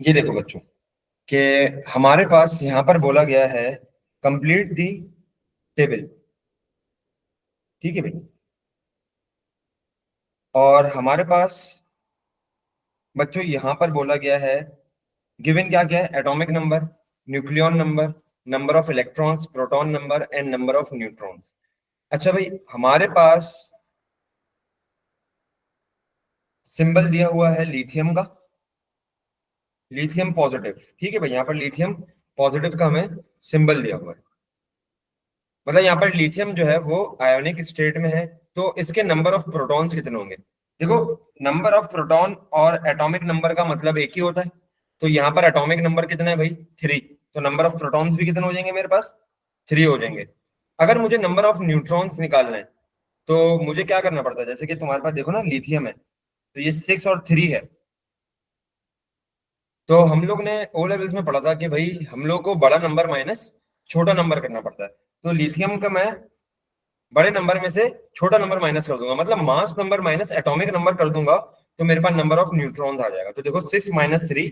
ये देखो बच्चों कि हमारे पास यहाँ पर बोला गया है कंप्लीट दी टेबल। ठीक है भाई। और हमारे पास बच्चों यहाँ पर बोला गया है गिवन क्या क्या है, atomic number, nucleon number, number of electrons, proton number and number of neutrons. अच्छा भाई, हमारे पास सिंबल दिया हुआ है लिथियम का, लिथियम पॉजिटिव। ठीक है भाई, यहाँ पर लिथियम पॉजिटिव का हमें सिंबल दिया हुआ है। मतलब यहाँ पर लिथियम जो है वो आयोनिक स्टेट में है, तो इसके नंबर ऑफ प्रोटॉन्स कितने होंगे। देखो, नंबर ऑफ प्रोटॉन और एटॉमिक नंबर का मतलब एक ही होता है। तो यहाँ पर एटॉमिक नंबर कितना है भाई, 3। तो नंबर ऑफ प्रोटॉन्स भी कितने हो जाएंगे मेरे पास, 3 हो जाएंगे। अगर मुझे नंबर ऑफ न्यूट्रॉन्स निकालना है तो मुझे क्या करना पड़ता है, जैसे कि तुम्हारे पास देखो ना लिथियम है, तो ये 6 और 3 है। तो हम लोग ने ओ लेवल्स में पढ़ा था कि भाई हम लोग को बड़ा नंबर माइनस छोटा नंबर करना पड़ता है। तो लिथियम का मैं बड़े नंबर में से छोटा नंबर माइनस कर दूंगा, मतलब mass number minus atomic number कर दूंगा, तो मेरे पास नंबर ऑफ न्यूट्रॉन्स आ जाएगा। तो देखो 6 माइनस 3,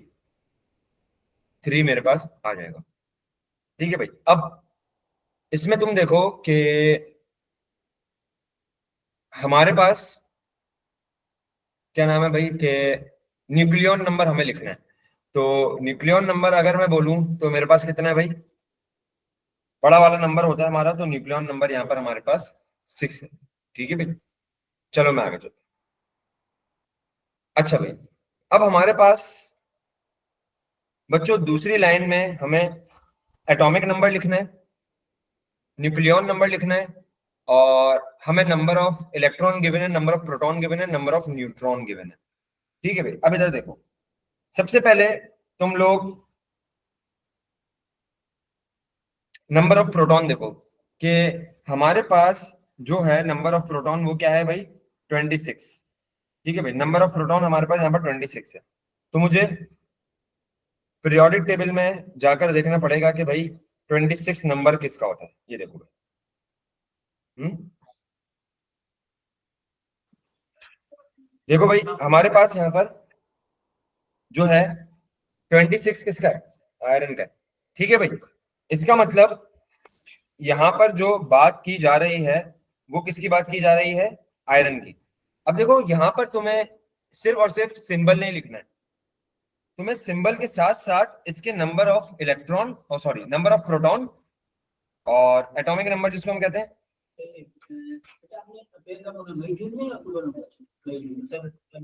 3 मेरे पास आ जाएगा। ठीक है भाई। अब इसमें तुम देखो कि हमारे पास क्या नाम है भाई कि न्यूक्लियन नंबर हमें लिखना है। तो न्यूक्लियन नंबर अगर मैं बोलूं तो मेरे पास कितना है भाई, बड़ा वाला नंबर होता है हमारा, तो न्यूक्लियन नंबर यहाँ पर हमारे पास 6 है। ठीक है भाई, चलो मैं आगे चलता हूं। अच्छा भाई, अब हमारे पास बच्चों दूसरी लाइन में हमें एटॉमिक नंबर लिखना है, न्यूक्लियन नंबर लिखना है, और हमें नंबर ऑफ इलेक्ट्रॉन गिवन है, नंबर ऑफ प्रोटॉन गिवन है, नंबर ऑफ न्यूट्रॉन गिवन है। ठीक है भाई। अब इधर देखो, सबसे पहले तुम लोग नंबर ऑफ प्रोटॉन देखो कि हमारे पास जो है नंबर ऑफ प्रोटॉन वो क्या है भाई, 26। ठीक है भाई, नंबर ऑफ प्रोटॉन हमारे पास यहाँ पर 26 है। तो मुझे पीरियोडिक टेबल में जाकर देखना पड़ेगा कि भाई 26 नंबर किसका होता है। ये देखो भाई। देखो भाई, हमारे पास यहाँ पर जो है 26 किसका है, आयरन का है। ठीक है भाई। इसका मतलब यहाँ पर जो बात की जा रही है वो किसकी बात की जा रही है, आयरन की। अब देखो यहाँ पर तुम्हें सिर्फ और सिर्फ सिंबल नहीं लिखना है, तुम्हें सिंबल के साथ साथ इसके नंबर ऑफ इलेक्ट्रॉन और सॉरी नंबर ऑफ प्रोटॉन और एटॉमिक नंबर जिसको हम कहते हैं।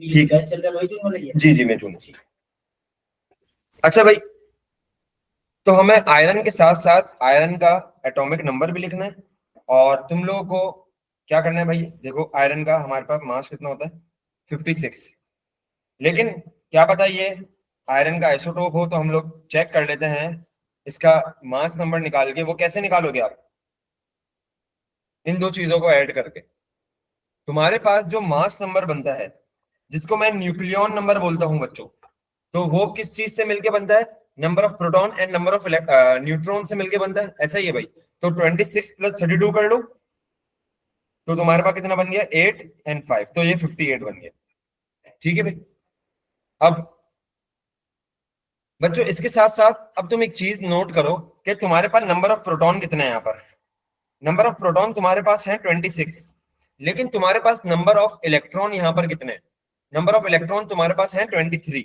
ठीक है, जी जी मैं जून। अच्छा भाई, तो हमें आयरन के साथ साथ आयरन का एटॉमिक नंबर भी लिखना है। और तुम लोगों को क्या करना है भाई, देखो आयरन का हमारे पास मास कितना होता है, 56। लेकिन क्या पता ये आयरन का आइसोटोप हो, तो हम लोग चेक कर लेते हैं इसका मास नंबर निकाल के। वो कैसे निकालोगे आप, इन दो चीजों को ऐड करके तुम्हारे पास जो मास नंबर बनता है, जिसको मैं न्यूक्लियन नंबर बोलता हूं बच्चों, तो वो किस चीज से मिलके बनता है, number of proton and number of neutron से मिलके बनता है। ऐसा ही है भाई। तो 26 प्लस 32 कर लो, तो तुम्हारे पास कितना बन गया, 8 एंड 5, तो ये 58 बन गया। ठीक है भाई। अब बच्चों इसके साथ साथ अब तुम एक चीज नोट करो कि तुम्हारे पास नंबर ऑफ प्रोटॉन कितने हैं यहाँ पर। नंबर ऑफ प्रोटॉन तुम्हारे पास है 26, लेकिन तुम्हारे पास नंबर ऑफ इलेक्ट्रॉन यहाँ पर कितने हैं, नंबर ऑफ इलेक्ट्रॉन तुम्हारे पास है 23।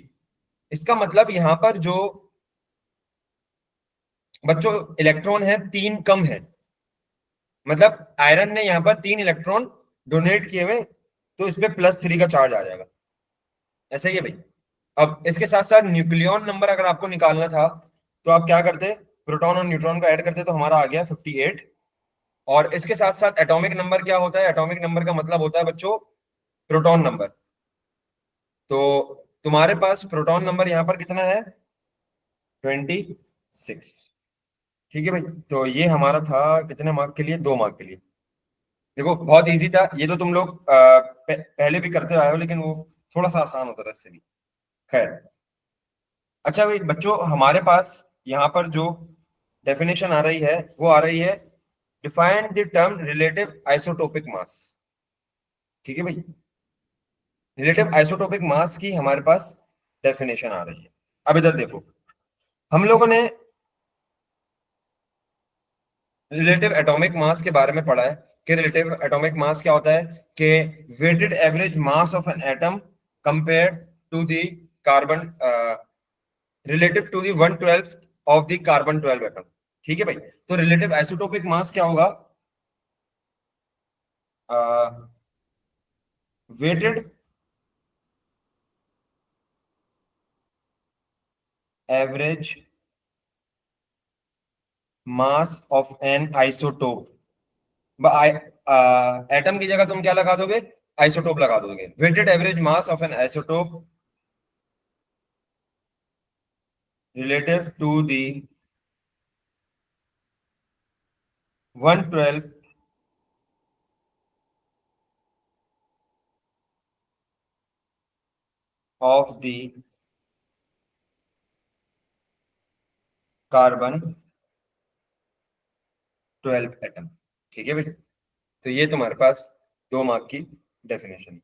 इसका मतलब यहाँ पर जो बच्चों इलेक्ट्रॉन है 3 कम है, मतलब आयरन ने यहाँ पर 3 इलेक्ट्रॉन डोनेट किए हुए, तो इस पे +3 का चार्ज आ जाएगा। ऐसा ही है भाई। अब इसके साथ साथ न्यूक्लियन नंबर अगर आपको निकालना था तो आप क्या करते, प्रोटॉन और न्यूट्रॉन को ऐड करते, तो हमारा आ गया 58। और इसके साथ साथ एटॉमिक नंबर क्या होता है, एटॉमिक नंबर का मतलब होता है बच्चों प्रोटॉन नंबर। तो तुम्हारे पास प्रोटॉन नंबर यहाँ पर कितना है, 26। ठीक है भाई। तो ये हमारा था कितने मार्क के लिए, 2 मार्क के लिए। देखो बहुत इजी था ये, तो तुम लोग पहले भी करते आए हो, लेकिन वो थोड़ा सा आसान होता था इससे भी। खैर, अच्छा भाई बच्चों, हमारे पास यहाँ पर जो डेफिनेशन आ रही है वो आ रही है define the term relative isotopic मास। ठीक है भाई, रिलेटिव आइसोटोपिक मास की हमारे पास डेफिनेशन आ रही है। अब इधर देखो, हम लोगों ने रिलेटिव एटॉमिक मास के बारे में पढ़ा है कि रिलेटिव एटॉमिक मास क्या होता है, कि weighted average mass of an atom compare to the carbon, relative to the 1/12 of the carbon 12 atom. ठीक है भाई, तो रिलेटिव आइसोटोपिक मास क्या होगा, weighted average mass of an isotope. Atom की जगह तुम क्या लगा दोगे, आइसोटोप लगा दोगे। Weighted average mass of an isotope relative to the 1/12 of the carbon 12 atom. ठीक है बेटा, तो ये तुम्हारे पास 2 मार्क की डेफिनेशन।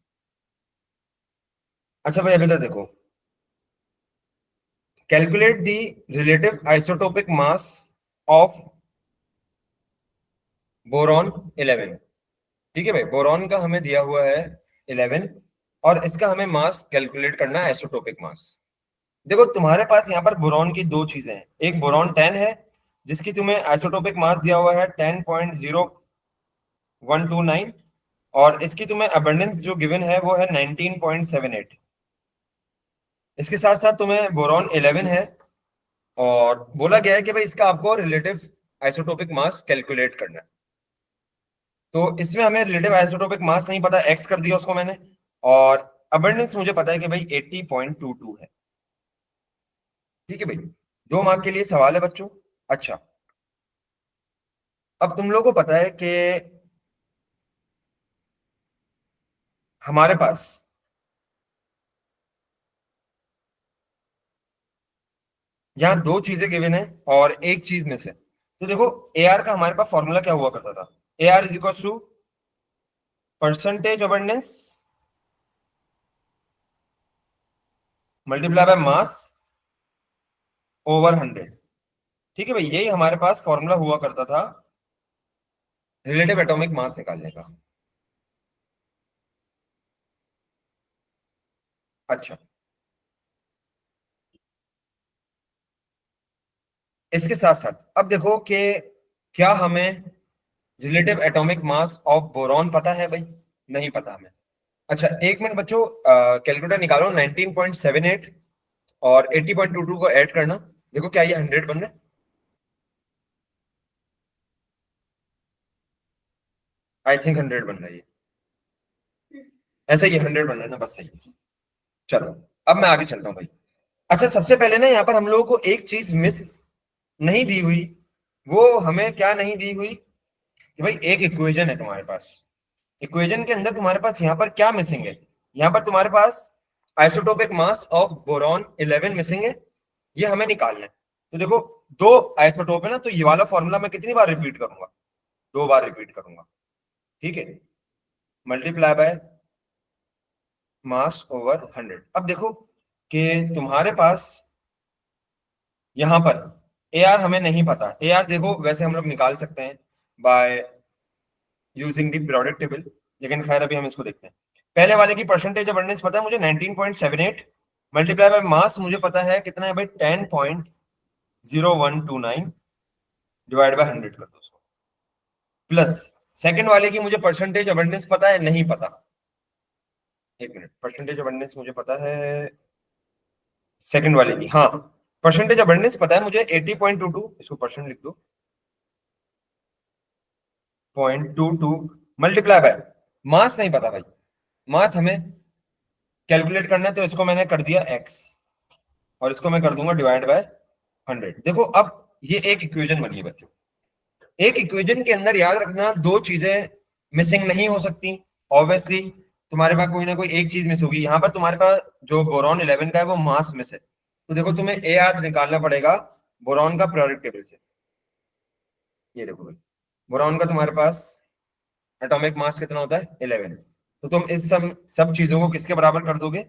अच्छा भाई, अभी तक देखो, calculate the relative isotopic mass of boron 11। ठीक है भाई, बोरॉन का हमें दिया हुआ है 11, और इसका हमें मास कैलकुलेट करना है, आइसोटोपिक मास। देखो तुम्हारे पास यहाँ पर बोरॉन की 2 चीजें हैं, एक बोरॉन 10 है जिसकी तुम्हें आइसोटोपिक मास दिया हुआ है 10.0129, और इसकी तुम्हें अबंडेंस जो गिवन है वो है 19.78। इसके साथ साथ तुम्हें बोरॉन 11 है, और बोला गया है कि भाई इसका आपको रिलेटिव आइसोटोपिक मास कैलकुलेट करना है। तो इसमें हमें रिलेटिव आइसोटोपिक मास नहीं पता, एक्स कर दिया उसको मैंने, और अबंडेंस मुझे पता है कि भाई 80.22 है। ठीक है भाई, 2 मार्क के लिए सवाल है बच्चों। अच्छा, अब तुम लोगों को पता है कि हमारे पास यहाँ 2 चीजें गिवन है और एक चीज में से, तो देखो ए आर का हमारे पास फॉर्मूला क्या हुआ करता था, A R is equal to percentage abundance multiply by mass over 100। ठीक है भाई, यही हमारे पास फॉर्मूला हुआ करता था रिलेटिव एटॉमिक मास निकालने का। अच्छा, इसके साथ साथ अब देखो कि क्या हमें relative atomic mass of boron पता है भाई, नहीं पता हमें। अच्छा, 1 मिनट बच्चों, कैलकुलेटर निकालो, 19.78 और 80.22 को ऐड करना, देखो क्या ये 100 बन रहा है। आई थिंक 100 बन रहा है ये, ऐसा ही 100 बन रहा है ना, बस सही है। चलो, अब मैं आगे चलता हूँ भाई। अच्छा, सबसे पहले ना यहाँ पर हम लोगों को एक चीज मिस नहीं दी हुई, वो हमें क्या नहीं दी हुई, कि भाई एक इक्वेशन है तुम्हारे पास, इक्वेशन के अंदर तुम्हारे पास यहाँ पर क्या मिसिंग है, यहाँ पर तुम्हारे पास isotopic mass of boron 11 missing है, ये हमें निकालना है। तो देखो, 2 आइसोटोप है ना, तो ये वाला फॉर्मूला मैं कितनी बार रिपीट करूंगा, 2 बार रिपीट करूंगा। ठीक है, मल्टीप्लाई बाय मास ओवर 100। अब देखो कि तुम्हारे पास यहाँ पर ए आर हमें नहीं पता, ए आर देखो वैसे हम लोग निकाल सकते हैं by using the periodic table, लेकिन खैर अभी हम इसको देखते हैं। पहले वाले की परसेंटेज अबंडेंस पता है मुझे 19.78, मल्टीप्लाई बाय मास मुझे पता है कितना है भाई, 10.0129, डिवाइड बाय 100 कर दो उसको, प्लस सेकंड वाले की मुझे परसेंटेज अबंडेंस पता है, नहीं पता। 1 मिनट, परसेंटेज अबंडेंस मुझे पता है सेकंड वाले की, हाँ, परसेंटेज अबंडेंस पता है मुझे 80.22, इसको परसेंट लिख दो, 0.22 मल्टीप्लाई बाय मास नहीं पता भाई, मास हमें कैलकुलेट करना है, तो इसको मैंने कर दिया एक्स, और इसको मैं कर दूंगा डिवाइड बाय 100। देखो अब ये एक इक्वेशन बनी है बच्चों, एक इक्वेशन के अंदर याद रखना 2 चीजें मिसिंग नहीं हो सकती, ऑब्वियसली तुम्हारे पास कोई ना कोई एक चीज मिस होगी। यहाँ पर तुम्हारे पास जो बोरॉन 11 का है वो मास मिस है, तो देखो तुम्हें ए आर निकालना पड़ेगा बोरॉन का पीरियोडिक टेबल से। ये देखो भाई, बोरॉन का तुम्हारे पास एटॉमिक मास कितना होता है, 11, तो तुम इस सब सब चीजों को किसके बराबर कर दोगे,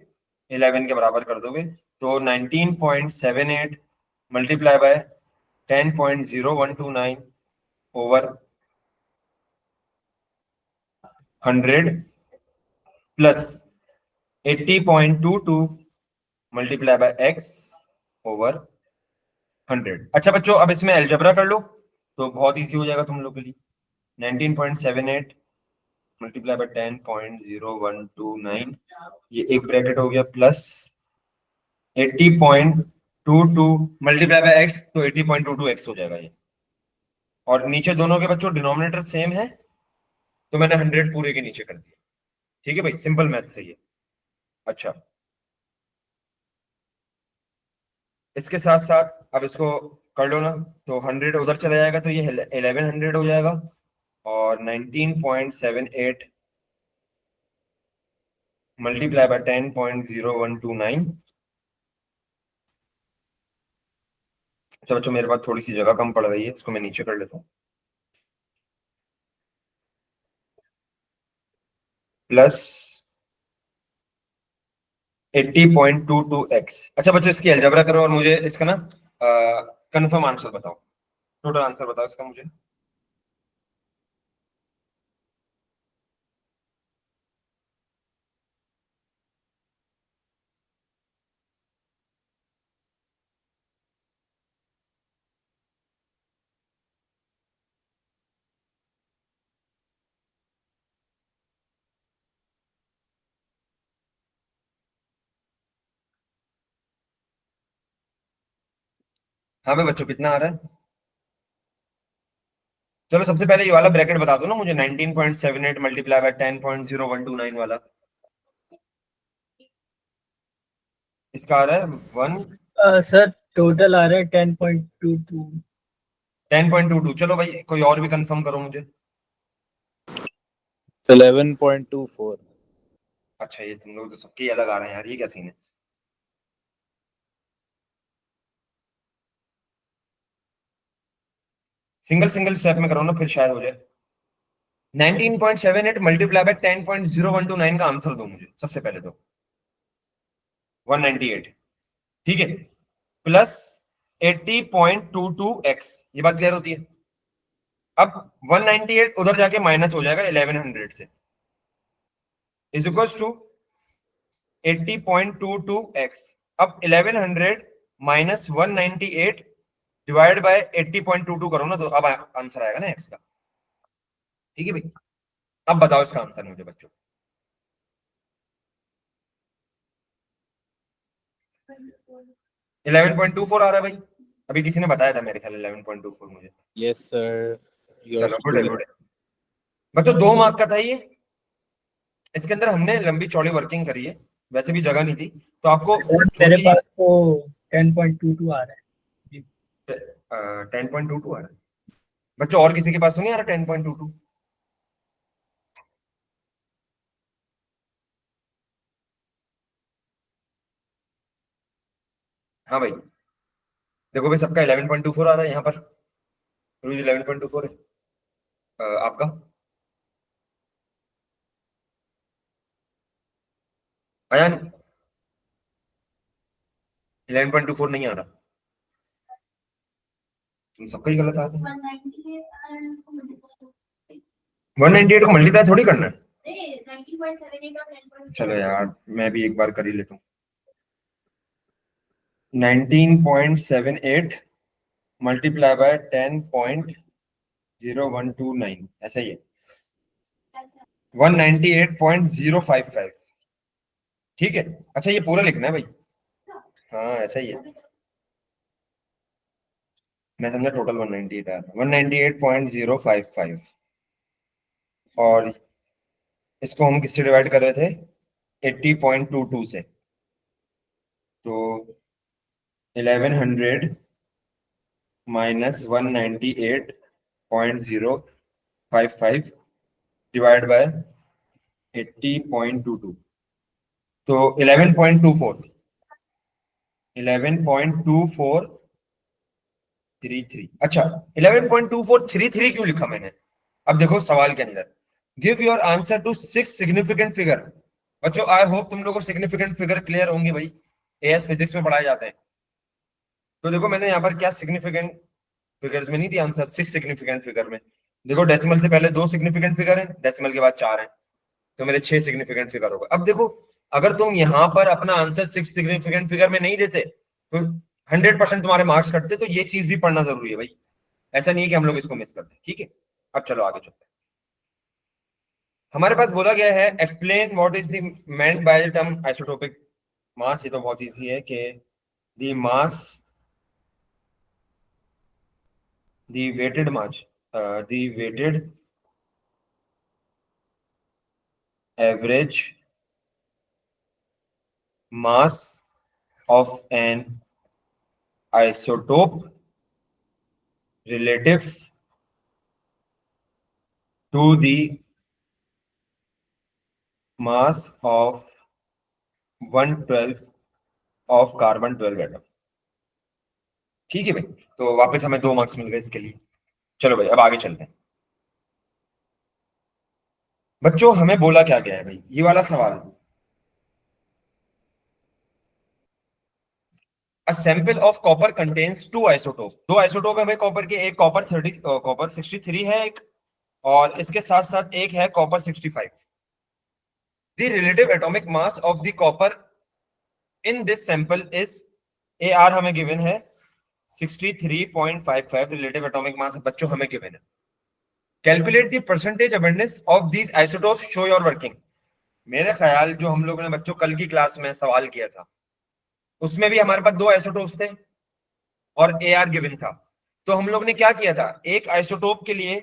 11 के बराबर कर दोगे तो 19.78 multiply by 10.0129 over 100 plus 80.22 multiply by x over 100। अच्छा बच्चों, अब इसमें अलजेब्रा कर लो तो बहुत इजी हो जाएगा तुम लोग के लिए। 19.78 मल्टीप्लाई बाय 10.0129, ये एक ब्रैकेट हो गया, प्लस 80.22 मल्टीप्लाई बाय x, तो 80.22 x हो जाएगा ये। और नीचे दोनों के बच्चों डिनोमिनेटर सेम है तो मैंने 100 पूरे के नीचे कर दिया। ठीक है भाई, सिंपल मैथ से ये। अच्छा, इसके साथ साथ अब इसको कर लो ना, तो 100 उधर चला जाएगा तो ये 1100 हो जाएगा, और 19.78 मल्टीप्लाई बाय 10.0129। तो बच्चों मेरे पास थोड़ी सी जगह कम पड़ गई है, इसको मैं नीचे कर लेता हूँ, प्लस 80.22x। अच्छा बच्चों, इसकी अलजेब्रा करो और मुझे इसका ना कंफर्म आंसर बताओ, टोटल आंसर बताओ इसका मुझे। हाँ भाई बच्चों, कितना आ रहा है? चलो सबसे पहले ये वाला ब्रैकेट बता दो ना मुझे, 19.78 मल्टीप्लाई बाय 10.0129 वाला। इसका आ रहा है सर टोटल आ रहा है 10.22। 10.22। चलो भाई कोई और भी कंफर्म करो मुझे। 11.24। अच्छा, ये तुम लोग तो सबके ही अलग आ रहे हैं यार, ये क्या सीन है? सिंगल सिंगल स्टेप में करो ना, फिर शायद हो जाए। 19.78 मल्टीप्लाई बाय 10.0129 का आंसर दो मुझे सबसे पहले तो। 198, ठीक है, प्लस 80.22x, ये बात क्लियर होती है? अब 198 उधर जाके माइनस हो जाएगा 1100 से, इज इक्वल्स टू 80.22x। अब 1100 माइनस 198 डिवाइड बाय 80.22 करो ना, तो अब आंसर आएगा ना x का। ठीक है भाई, अब बताओ इसका आंसर मुझे बच्चों। 11.24 आ रहा है भाई, अभी किसी ने बताया था मेरे ख्याल 11.24 मुझे। यस सर, चलो गुड है, गुड है बच्चों। 2 मार्क का था ये, इसके अंदर हमने लंबी चौड़ी वर्किंग करी है, वैसे भी जगह नहीं थी तो आपको मेरे पास तो 10.22 आ रहा है। 10.22 आ रहा है बच्चों, और किसी के पास तो नहीं आ रहा 10.22? हाँ भाई, देखो भाई सबका 11.24 आ रहा है यहाँ पर, रोज 11.24 है। आपका? आया? 11.24 नहीं आ रहा, तुम सबका ही गलत आ रहा है। 198 को मल्टीप्लाई थोड़ी करना है। चलो यार, मैं भी एक बार कर ही लेता हूँ। 19.78 मल्टीप्लाई बाय 10.0129, ऐसा ही है, 198.055। ठीक है, अच्छा ये पूरा लिखना है भाई। हाँ ऐसा ही है, मैं समझा टोटल 198 है, 198.055। और इसको हम किससे डिवाइड कर रहे थे? 80.22 से, तो 1100 माइनस 198.055 डिवाइड बाय 80.22, तो 11.2433। अच्छा, 11.2433 क्यों लिखा मैंने? अब देखो सवाल के अंदर, give your answer to 6 significant figure. बच्चों आई होप तुम लोगों को सिग्निफिकेंट फिगर क्लियर होंगे भाई, एएस फिजिक्स में पढ़ाए जाते हैं। तो देखो मैंने यहाँ पर क्या सिग्निफिकेंट फिगर्स में नहीं दिया आंसर, 6 सिग्निफिकेंट फिगर में। देखो डेसिमल से पहले 2 सिग्निफिकेंट फिगर है, डेसिमल के बाद 4 है, तो मेरे 6 सिग्निफिकेंट फिगर होगा। अब देखो अगर तुम यहाँ पर अपना आंसर 6 सिग्निफिकेंट फिगर में नहीं देते तो 100% तुम्हारे मार्क्स कटते, तो ये चीज भी पढ़ना जरूरी है भाई, ऐसा नहीं है कि हम लोग इसको मिस करते। ठीक है, अब चलो आगे चलते हैं। हमारे पास बोला गया है explain what is the meant by the term isotopic mass. ये तो बहुत इजी है कि the mass, the weighted mass, the weighted average mass of an isotope relative to the mass of 1/12 of carbon 12 atom। ठीक है भाई, तो वापस हमें 2 मार्क्स मिल गए इसके लिए। चलो भाई अब आगे चलते हैं। बच्चों हमें बोला क्या गया है भाई, ये वाला सवाल, A sample of copper contains 2 isotopes। 2 isotope है भाई कॉपर के, एक कॉपर 63 है एक, और इसके साथ साथ एक है copper 65। The relative atomic mass of the copper in this sample is AR हमें गिवन है 63.55 रिलेटिव एटॉमिक मास बच्चों हमें गिवन है। Calculate the percentage abundance of these isotopes, show your working. मेरे ख्याल जो हम लोगों ने बच्चों कल की क्लास में सवाल किया था उसमें भी हमारे पास 2 आइसोटोप्स थे और AR गिवन था। तो हम लोग ने क्या किया था, एक आइसोटोप के लिए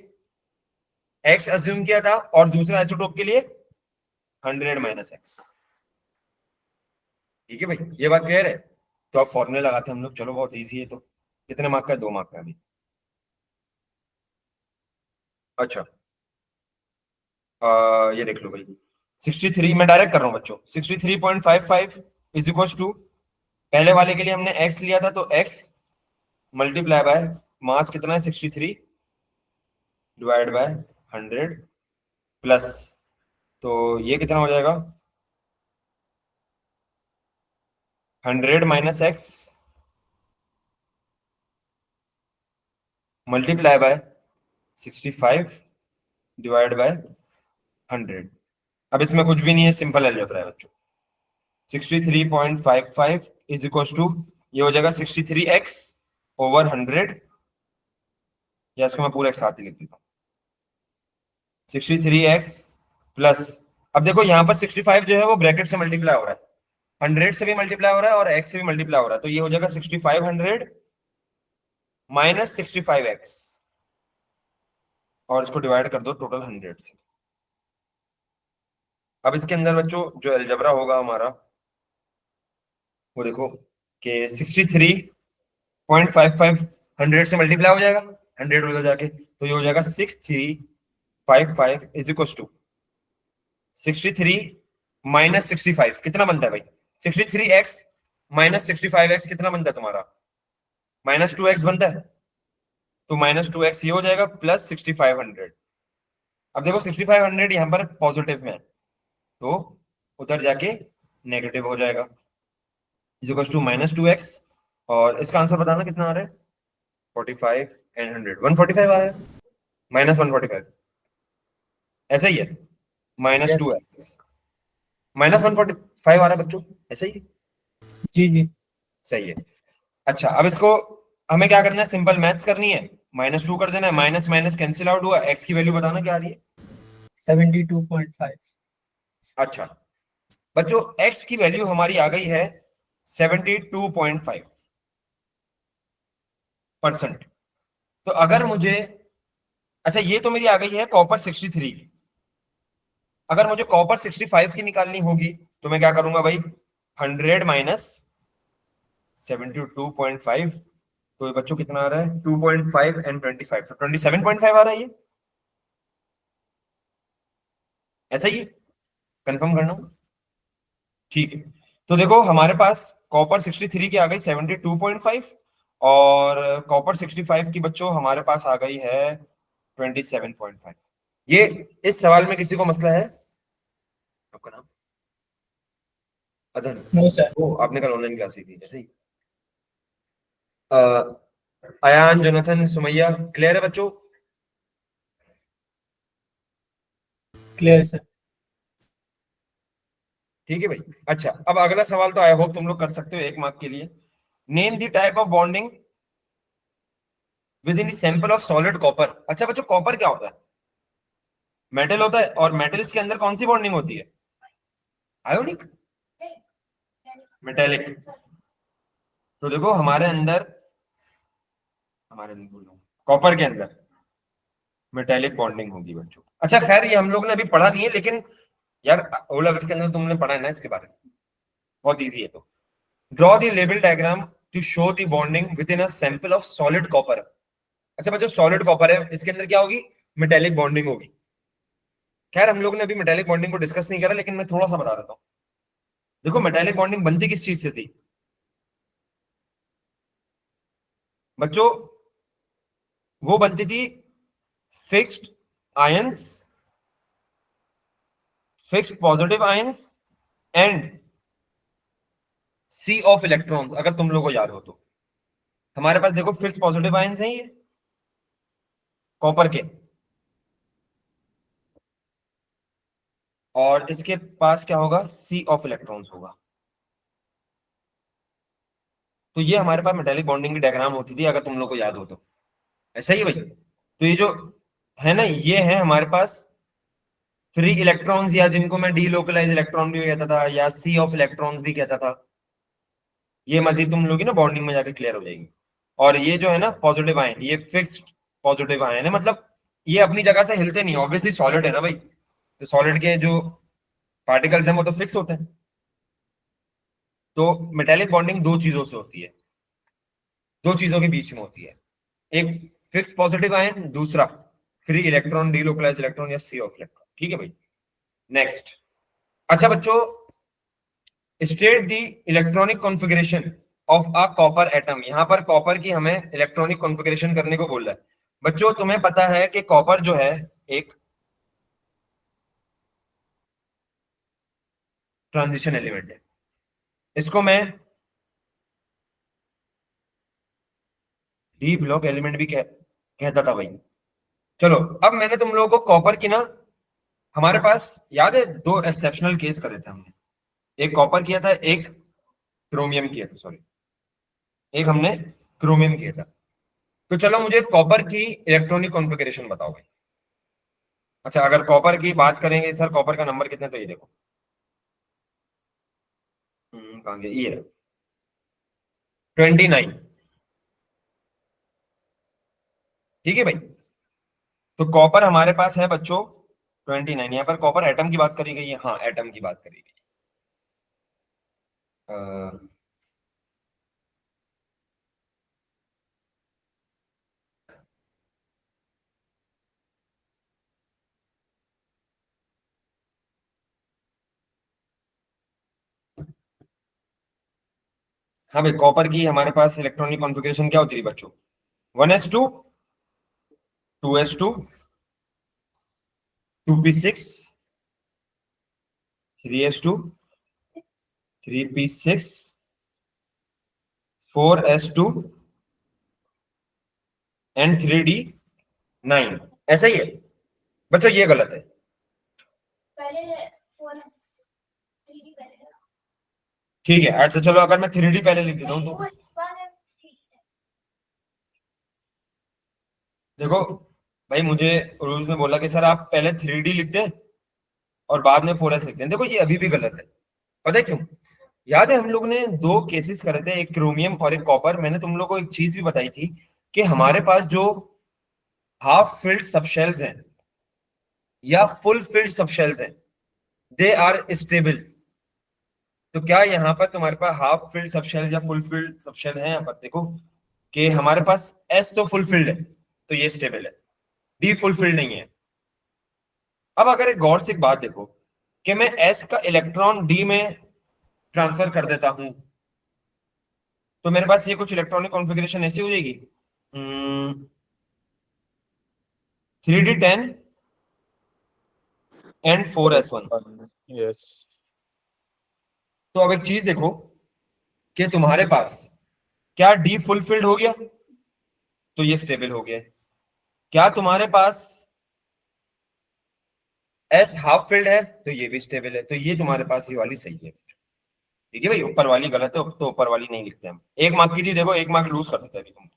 X अज्यूम किया था और दूसरे आइसोटोप के लिए 100 - X। ठीक है भाई, ये बात क्लियर है। तो अब फॉर्मूले लगाते हैं हम लोग, चलो बहुत इजी है। तो कितने मार्क का है, 2 मार्क का अभी। अच्छा ये देख लो भाई, 63 मैं डायरेक्ट कर रहा हूँ बच्चों, 63.55 इज इक्वल टू, पहले वाले के लिए हमने x लिया था तो x मल्टीप्लाई बाय मास कितना है 63 डिवाइड बाय 100 प्लस, तो ये कितना हो जाएगा 100 - x multiply by 65 divide by 100। अब इसमें कुछ भी नहीं है, सिंपल अलजेब्रा है बच्चों। 63.55 इज इक्वल टू, ये हो जाएगा 63x ओवर 100, या इसको मैं पूरा एक साथ ही लिख देता हूँ 63x प्लस, अब देखो यहाँ पर 65 जो है वो ब्रैकेट से मल्टीप्लाई हो रहा है, 100 से भी मल्टीप्लाई हो रहा है और x से भी मल्टीप्लाई हो रहा है, तो ये हो जाएगा 6500 माइनस 65x, और इसको डिवाइड कर दो टोटल 100 से। अब इसके अंदर बच्चों जो अलजेब्रा होगा हमारा वो देखो कि 63.55 100 से मल्टीप्लाई हो जाएगा, 100 उधर जाके, तो ये हो जाएगा 6355 इज इक्वल टू 63 माइनस 65 कितना बनता है भाई, 63x माइनस 65x कितना बनता है तुम्हारा, -2x बनता है, तो -2x ये हो जाएगा प्लस 6500। अब देखो 6500 यहाँ पर पॉजिटिव में है तो उधर जाके नेगेटिव हो जाएगा, इज इक्वल टू -2x, और इसका आंसर बताना कितना आ रहा है 45 एंड 100, 145 आ रहा है, -145 ऐसा ही है, -2x -145 आ रहा है बच्चों, ऐसा ही है? जी जी सही है। अच्छा अब इसको हमें क्या करना है, सिंपल मैथ्स करनी है, -2 कर देना है, माइनस माइनस कैंसिल आउट हुआ, x की वैल्यू बताना क्या आ रही है 72.5। अच्छा बच्चों x की वैल्यू हमारी आ गई है 72.5%। तो अगर मुझे, अच्छा ये तो मेरी आ गई है कॉपर 63 की, अगर मुझे कॉपर 65 की निकालनी होगी तो मैं क्या करूंगा भाई 100 माइनस 72.5, तो ये बच्चों कितना आ रहा है 2.5 एंड 25, तो 27.5 आ रहा है ये, ऐसा ही कंफर्म करना, ठीक है। तो देखो हमारे पास कॉपर 63 की आ गई 72.5 और कॉपर 65 की बच्चों हमारे पास आ गई है 27.5। ये इस सवाल में किसी को मसला है, आपका नाम अदर नो सर। वो आपने कल ऑनलाइन क्लास की ऐसे ही। अयान, जोनाथन, सुमैया, क्लियर है बच्चों? Clear sir. ठीक है भाई। अच्छा, अब अगला सवाल तो आई होप तुम लोग कर सकते हो 1 मार्क के लिए। Name the type of bonding with in sample of solid copper. अच्छा बच्चों, कॉपर क्या होता है? मेटल होता है, और मेटल्स के अंदर कौन सी बॉन्डिंग होती है? Ionic, metallic. तो देखो हमारे अंदर, हमारे अंदर बोल रहा हूं, कॉपर के अंदर मेटेलिक बॉन्डिंग होगी बच्चों। अच्छा खैर, ये हम लोग ने अभी पढ़ा नहीं है, लेकिन यार ओ लेवल्स के अंदर तुमने पढ़ा है ना इसके बारे में, बहुत इजी है। तो draw the level diagram to show the bonding within a sample of solid copper. अच्छा बच्चों, सॉलिड कॉपर है, इसके अंदर क्या होगी? मेटेलिक बॉन्डिंग होगी। खैर हम लोग ने अभी मेटेलिक बॉन्डिंग को डिस्कस नहीं करा, लेकिन मैं थोड़ा सा बता देता हूँ। देखो मेटेलिक बॉन्डिंग बनती किस चीज से थी बच्चों? वो बनती थी fixed ions, fixed positive ions and sea of electrons. अगर तुम लोग को याद हो तो हमारे पास देखो फिक्स्ड पॉजिटिव आयंस हैं ये कॉपर के, और इसके पास क्या होगा? सी ऑफ इलेक्ट्रॉन्स होगा। तो ये हमारे पास मेटेलिक बॉन्डिंग की डायग्राम होती थी, अगर तुम लोग को याद हो तो। ऐसा ही है भाई। तो ये जो है ना, ये है हमारे पास फ्री इलेक्ट्रॉन्स, या जिनको मैं डीलोकलाइज इलेक्ट्रॉन भी कहता था, या सी ऑफ इलेक्ट्रॉन्स भी कहता था। ये मजीद तुम लोग की ना बॉन्डिंग में जाके क्लियर हो जाएगी। और ये जो है ना पॉजिटिव आयन, ये फिक्स्ड पॉजिटिव आयन है, मतलब ये अपनी जगह से हिलते नहीं, ऑब्वियसली सॉलिड है ना भाई, तो सॉलिड के जो पार्टिकल्स हैं वो तो फिक्स होते हैं। तो मेटेलिक बॉन्डिंग दो चीजों से होती है, दो चीजों के बीच में होती है। एक फिक्स पॉजिटिव आयन, दूसरा फ्री इलेक्ट्रॉन, डीलोकलाइज इलेक्ट्रॉन या सी ऑफ इलेक्ट्रॉन। ठीक है भाई, नेक्स्ट। अच्छा बच्चों, state the electronic configuration of a copper atom. यहां पर कॉपर की हमें इलेक्ट्रॉनिक कॉन्फ़िगरेशन करने को बोल रहा है। बच्चों तुम्हें पता है कि कॉपर जो है एक ट्रांजिशन एलिमेंट है, इसको मैं डी ब्लॉक एलिमेंट भी कहता था भाई। चलो, अब मैंने तुम लोगों को कॉपर की ना, हमारे पास याद है दो एक्सेप्शनल केस करे थे हमने, एक कॉपर किया था, एक क्रोमियम किया था, सॉरी, एक हमने क्रोमियम किया था। तो चलो मुझे कॉपर की इलेक्ट्रॉनिक कॉन्फ़िगरेशन बताओ भाई। अच्छा, अगर कॉपर की बात करेंगे सर, कॉपर का नंबर कितने, तो ये देखो, कहाँ गया ये, 29। ठीक है भाई, तो कॉपर हमारे पास है बच्चों 29। यहाँ पर कॉपर एटम की बात करी गई है, हाँ एटम की बात करी गई है। हाँ भाई, कॉपर की हमारे पास इलेक्ट्रॉनिक कॉन्फ़िगरेशन क्या होती है बच्चों? 1s2, 2s2, 2p6, 3s2, 3p6, 4s2 and 3d9। ऐसा ही है बच्चों, ये गलत है। ठीक है, अच्छा चलो, अगर मैं 3d पहले लिख देता हूँ तो देखो भाई, मुझे रूल्स में बोला कि सर आप पहले 3d लिख दें और बाद में 4s लिख दें। देखो ये अभी भी गलत है, पता है क्यों? याद है हम लोग ने दो केसेस करे थे, एक क्रोमियम और एक कॉपर। मैंने तुम लोग को एक चीज भी बताई थी कि हमारे पास जो हाफ फिल्ड सबशेल्स हैं या फुल फिल्ड सबशेल्स हैं, दे आर स्टेबल। तो क्या यहाँ पर तुम्हारे पास हाफ फिल्ड सबशेल या फुल फिल्ड सबशेल है? यहाँ पर देखो कि हमारे पास एस तो फुल फिल्ड है, तो ये स्टेबल है, डी फुल फिल्ड नहीं है। अब अगर एक गौर से एक बात देखो कि मैं एस का इलेक्ट्रॉन डी में ट्रांसफर कर देता हूं, तो मेरे पास ये कुछ इलेक्ट्रॉनिक कॉन्फ़िगरेशन ऐसी हो जाएगी, 3d10 एंड 4s1। Yes. तो अब एक चीज देखो कि तुम्हारे पास क्या डी फुलफिल्ड हो गया, तो ये स्टेबल हो गया। क्या तुम्हारे पास एस हाफ फिल्ड है, तो ये भी स्टेबल है। तो ये तुम्हारे पास ये वाली सही है। ठीक है भाई, ऊपर वाली गलत है तो ऊपर वाली नहीं लिखते हम। एक मार्क की थी, देखो एक मार्क लूज कर देते हैं अभी तुम।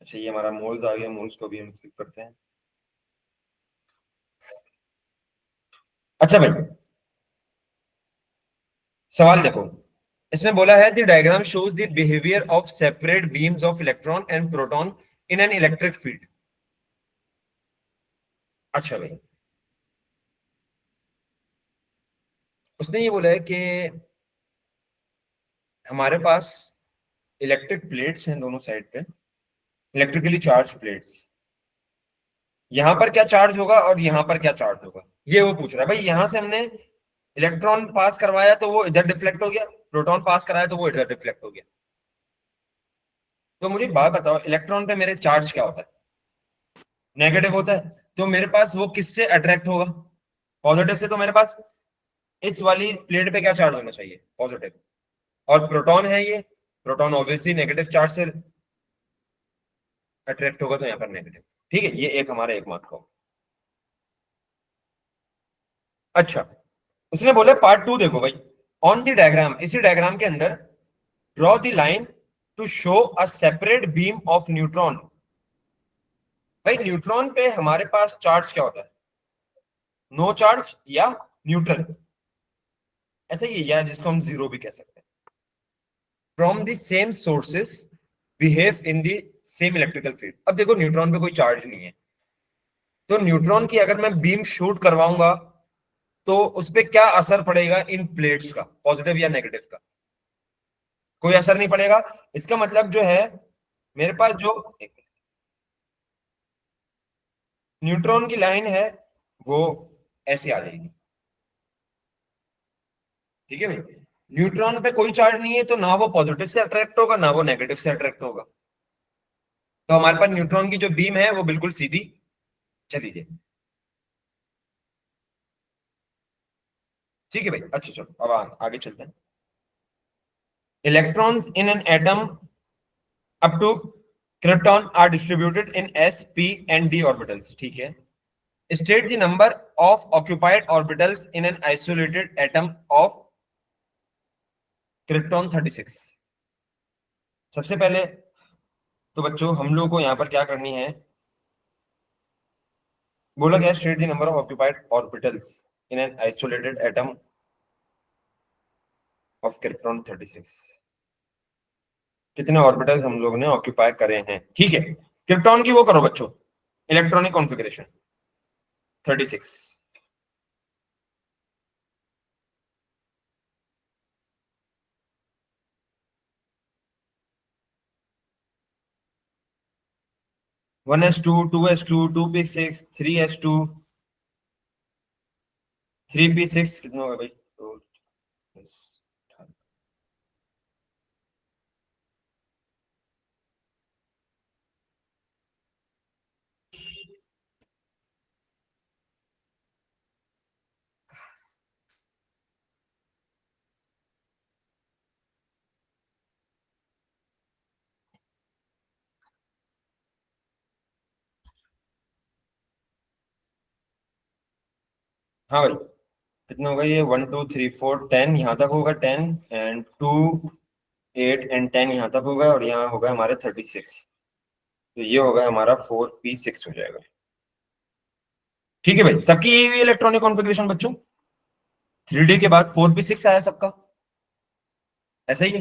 अच्छा, ये हमारा मोल्स आ गया, मोल्स को भी हम स्किप करते हैं। अच्छा भाई, सवाल देखो, इसमें बोला है the diagram shows the behaviour of separate beams of electron and proton in an electric field. अच्छा भाई, उसने ये बोला है कि हमारे पास इलेक्ट्रिक प्लेट्स हैं दोनों साइड पे, इलेक्ट्रिकली चार्ज प्लेट्स। यहां पर क्या चार्ज होगा और यहां पर क्या चार्ज होगा, ये वो पूछ रहा है भाई। यहां से हमने इलेक्ट्रॉन पास करवाया तो वो इधर डिफ्लेक्ट हो गया, प्रोटॉन पास कराया तो वो इधर डिफ्लेक्ट हो गया। तो मुझे एक बात बताओ, इलेक्ट्रॉन पे मेरे चार्ज क्या होता है? नेगेटिव होता है। तो मेरे पास वो किससे अट्रैक्ट होगा? पॉजिटिव से। तो मेरे पास इस वाली प्लेट पे क्या चार्ज होना चाहिए? पॉजिटिव। और प्रोटॉन है ये, प्रोटॉन ऑब्वियसली नेगेटिव चार्ज से अट्रैक्ट होगा, तो यहाँ पर नेगेटिव। ठीक है, ये एक हमारा एक मार्क का होगा। अच्छा, उसने बोले पार्ट 2 देखो भाई। ऑन द डायग्राम, इसी डायग्राम के अंदर draw the line to show a separate beam of neutron. भाई न्यूट्रॉन पे हमारे पास चार्ज क्या होता है? नो चार्ज या न्यूट्रल, ऐसा ही है, या जिसको हम जीरो भी कह सकते हैं। From the same sources behave in the same electrical field. अब देखो न्यूट्रॉन पे कोई चार्ज नहीं है, तो न्यूट्रॉन की अगर मैं बीम शूट करवाऊंगा तो उस पर क्या असर पड़ेगा इन प्लेट्स का, पॉजिटिव या नेगेटिव का? कोई असर नहीं पड़ेगा। इसका मतलब जो है, मेरे पास जो न्यूट्रॉन की लाइन है वो ऐसे आ जाएगी। ठीक है भाई, न्यूट्रॉन पे कोई चार्ज नहीं है, तो ना वो पॉजिटिव से अट्रैक्ट होगा ना वो नेगेटिव से अट्रैक्ट होगा। तो हमारे पास न्यूट्रॉन की जो बीम है वो बिल्कुल सीधी चली जाएगी। ठीक है भाई, अच्छा चलो अब आगे चलते हैं। Electrons in an atom up to krypton are distributed in s p and d orbitals. ठीक है, state the number of occupied orbitals in an isolated atom of krypton 36। सबसे पहले तो बच्चों हम लोग को यहाँ पर क्या करनी है, बोला गया state the number of occupied orbitals in an isolated atom of krypton 36। कितने ऑर्बिटल्स हम लोगों ने ऑक्यूपाई करे हैं? ठीक है, क्रिप्टॉन की वो करो बच्चों, electronic configuration 36। One s two s two p six, three s two, three p six. कितना होगा भाई? तो हाँ भाई, कितना होगा ये? 1 2 3 4 10, यहाँ तक होगा 10, एंड 2 8 एंड 10 यहाँ तक होगा, और यहाँ होगा हमारे 36। तो ये होगा हमारा 4p6 हो जाएगा। ठीक है भाई, सबकी यही हुई इलेक्ट्रॉनिक कॉन्फ़िगरेशन बच्चों। 3D के बाद 4p6 आया सबका, ऐसा ही है।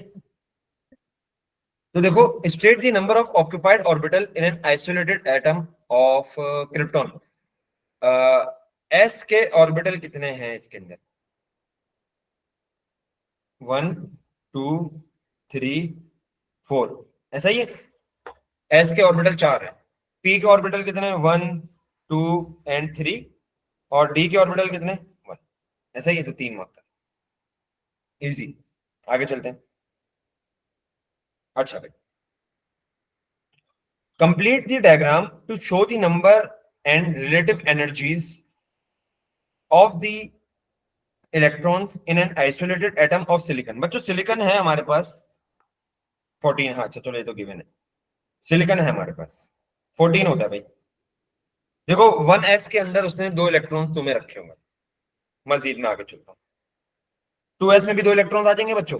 तो देखो, state the number of occupied orbital in an isolated atom of krypton. S के ऑर्बिटल कितने हैं इसके अंदर? 1 2 3 4, ऐसा ही है। एस के ऑर्बिटल 4 है। पी के ऑर्बिटल कितने? 1 2 एंड 3। और डी के ऑर्बिटल कितने? 1। ऐसा ही है, तो 3 मार्क का, इजी। आगे चलते हैं। अच्छा भाई, complete the diagram to show the number and relative energies of the electrons in an isolated atom of silicon। बच्चों सिलिकॉन है हमारे पास 14, हाँ अच्छा चलो ये तो गिवन है, सिलिकॉन है हमारे पास 14 होता है भाई। देखो 1s के अंदर उसने 2 इलेक्ट्रॉन्स तुम्हें रखे होंगे, मजीद में आगे चलता हूँ 2s में भी 2 इलेक्ट्रॉन्स आ जाएंगे बच्चों।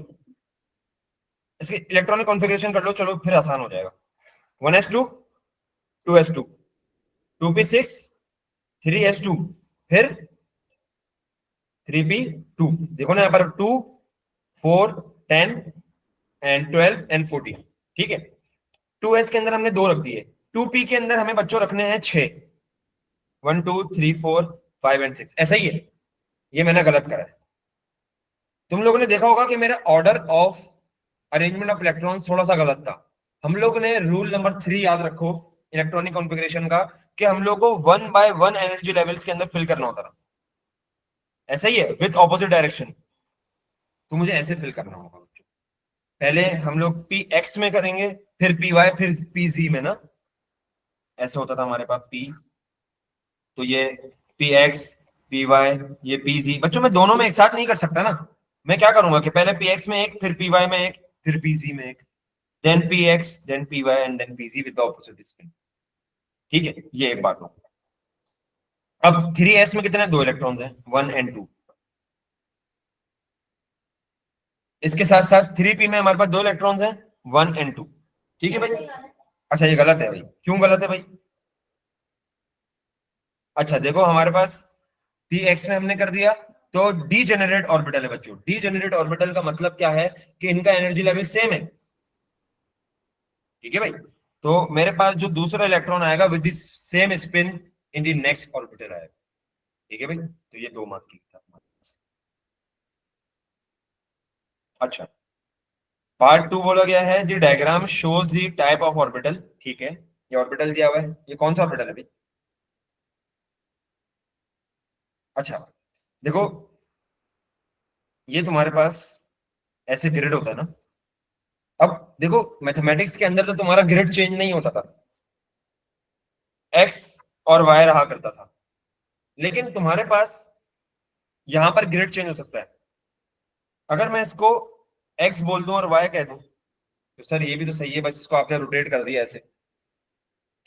इसके इलेक्ट्रॉनिक कॉन्फ़िगरेशन कर लो, चलो फिर आसान हो जाएगा। 1s2 2s2 2p6 3s2 फिर 3p2। देखो ना यहाँ पर 2 4 10 एंड 12 एंड 14, ठीक है। 2s के अंदर हमने 2 रख दिए, 2p के अंदर हमें बच्चों रखने हैं 6, 1 2 3 4 5 एंड 6, ऐसा ही है। ये मैंने गलत करा है। तुम लोगों ने देखा होगा कि मेरा order of arrangement of electrons थोड़ा सा गलत था। हम लोग ने रूल नंबर 3 याद रखो इलेक्ट्रॉनिक कॉन्फ़िगरेशन का, कि हम लोग को 1 बाय 1 एनर्जी लेवल्स के अंदर फिल करना होता था। ऐसा ही है विद ऑपोजिट डायरेक्शन, तो मुझे ऐसे फिल करना होगा। पहले हम लोग पी एक्स में करेंगे, फिर पी वाई, फिर पी जी में ना, ऐसे होता था हमारे पास पी, तो ये पी एक्स पी वाई ये पी जी। बच्चों मैं दोनों में एक साथ नहीं कर सकता ना, मैं क्या करूंगा कि पहले पी एक्स में एक, फिर पी वाई में एक, फिर पी जी में एक, then p x then p y and then p z with opposite spin, ठीक है। ये एक बात हो। अब 3s में कितने 2 इलेक्ट्रॉन्स हैं 1 एंड 2, इसके साथ साथ 3p में हमारे पास 2 इलेक्ट्रॉन्स हैं 1 एंड 2, ठीक है भाई। अच्छा ये गलत है भाई, क्यों गलत है भाई? अच्छा देखो हमारे पास पी एक्स में हमने कर दिया, तो डी जेनरेट ऑर्बिटल है बच्चों। डी जेनरेट ऑर्बिटल का मतलब क्या है कि इनका एनर्जी लेवल सेम है, ठीक है भाई। तो मेरे पास जो दूसरा इलेक्ट्रॉन आएगा with this same spin in the next orbital आएगा, ठीक है भाई। तो ये 2 मार्क की था। अच्छा पार्ट 2 बोला गया है the diagram shows the type of orbital, ठीक है। ये ऑर्बिटल दिया हुआ है, ये कौन सा ऑर्बिटल है भाई? अच्छा देखो ये तुम्हारे पास ऐसे ग्रिड होता है ना। अब देखो मैथमेटिक्स के अंदर तो तुम्हारा ग्रिड चेंज नहीं होता था, एक्स और वाई रहा करता था, लेकिन तुम्हारे पास यहां पर ग्रिड चेंज हो सकता है। अगर मैं इसको एक्स बोल दूं और वाई कह दूं तो सर ये भी तो सही है, बस इसको आपने रोटेट कर दिया ऐसे,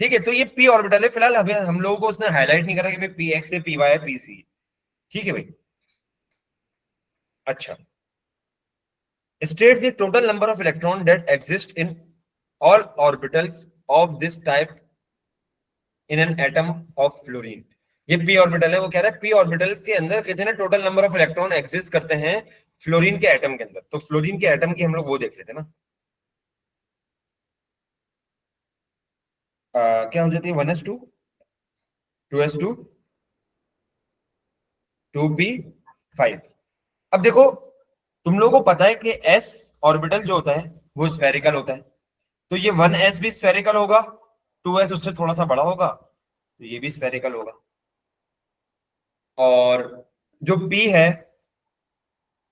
ठीक है। तो ये पी ऑर्बिटल है फिलहाल, अभी हम लोगों को उसने हाईलाइट नहीं करा कि भाई पी एक्स से पी वाई पी सी, ठीक है भाई। अच्छा state the total number of electron that exist in all orbitals of this type in an atom of fluorine। ये p ऑर्बिटल है, वो कह रहा है p ऑर्बिटल्स के अंदर कितने total number of electron exist करते हैं फ्लोरीन के एटम के अंदर। तो फ्लोरीन के एटम की हम लोग वो देख लेते हैं ना, क्या हो जाती है 1s2 2s2 2p5। अब देखो तुम लोगों को पता है कि s ऑर्बिटल जो होता है वो स्फेरिकल होता है, तो ये 1s भी स्फेरिकल होगा, 2s उससे थोड़ा सा बड़ा होगा, तो ये भी स्फेरिकल होगा। और जो p है,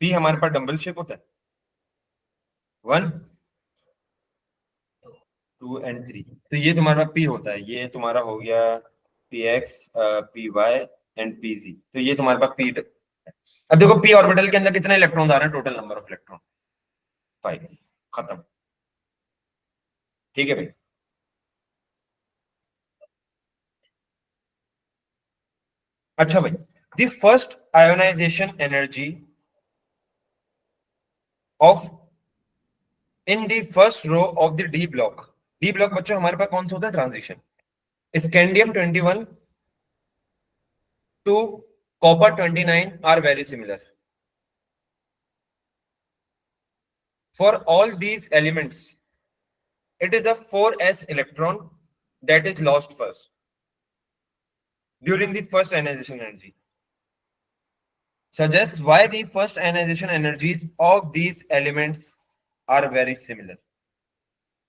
p हमारे पास डंबल शेप होता है 1 2 एंड 3, तो ये तुम्हारा p होता है। ये तुम्हारा हो गया p x p y and p z, तो ये तुम्हारे पास p। अब देखो p ऑर्बिटल के अंदर कितने इलेक्ट्रॉन आ रहे हैं, टोटल नंबर ऑफ इलेक्ट्रॉन 5, खत्म, ठीक है भाई। अच्छा भाई the first ionization energy of in the first row of the d block. D block बच्चों हमारे पास कौन सा होता है, transition. Scandium 21 to copper 29 are very similar. For all these elements it is a 4s electron that is lost first during the first ionization energy. Suggests why the first ionization energies of these elements are very similar।